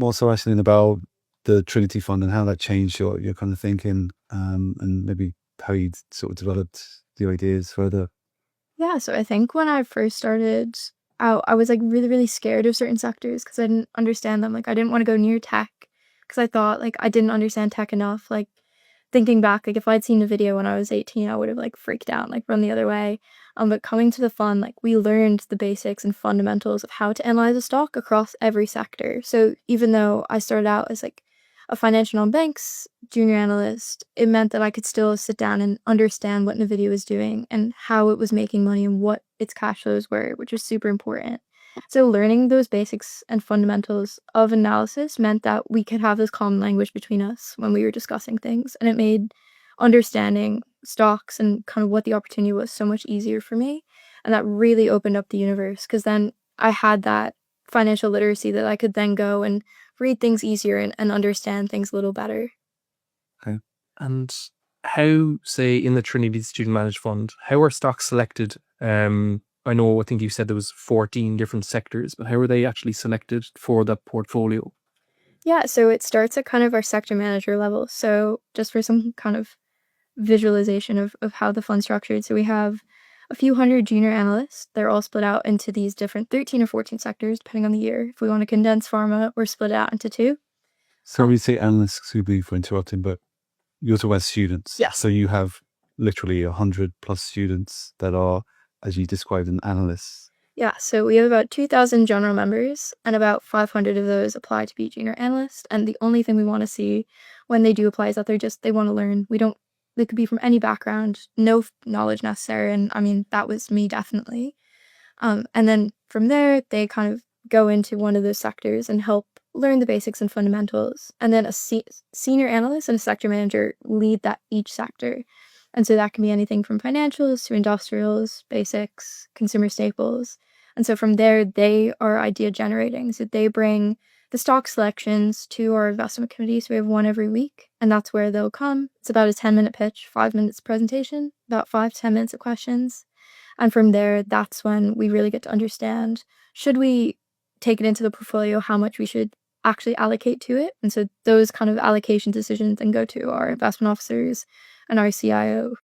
more, so Ashling, about the Trinity Fund and how that changed your kind of thinking, and maybe how you sort of developed the ideas further? Yeah, so I think when I first started out, I was like really, really scared of certain sectors because I didn't understand them. Like, I didn't want to go near tech because I thought like I didn't understand tech enough. Like, thinking back, like if I'd seen a video when I was 18, I would have like freaked out, like run the other way. But coming to the fund, like we learned the basics and fundamentals of how to analyze a stock across every sector. So even though I started out as like a financial non-banks junior analyst, it meant that I could still sit down and understand what NVIDIA was doing and how it was making money and what its cash flows were, which was super important. So learning those basics and fundamentals of analysis meant that we could have this common language between us when we were discussing things, and it made understanding stocks and kind of what the opportunity was so much easier for me. And that really opened up the universe because then I had that financial literacy that I could then go and read things easier and understand things a little better. Okay. And how, say, in the Trinity Student Managed Fund, how are stocks selected? I think you said there was 14 different sectors, but how are they actually selected for that portfolio? Yeah, so it starts at kind of our sector manager level. So just for some kind of visualization of how the fund's structured. So we have a few hundred junior analysts. They're all split out into these different 13 or 14 sectors, depending on the year. If we want to condense pharma, we're split out into two. So when you say analysts, excuse me for interrupting, but you're talking about students. Yeah. So you have literally 100+ students that are, as you described, an analysts. Yeah, so we have about 2,000 general members, and about 500 of those apply to be junior analysts. And the only thing we want to see when they do apply is that they want to learn. They could be from any background, no knowledge necessary. And I mean, that was me definitely. And then from there, they kind of go into one of those sectors and help learn the basics and fundamentals. And then a senior analyst and a sector manager lead that each sector. And so that can be anything from financials to industrials, basics, consumer staples. And so from there, they are idea generating. So they bring the stock selections to our investment committee. So we have one every week, and that's where they'll come. It's about a 10-minute pitch, 5 minutes presentation, about 5 to 10 minutes of questions. And from there, that's when we really get to understand, should we take it into the portfolio, how much we should actually allocate to it. And so those kind of allocation decisions then go to our investment officers and our CIO.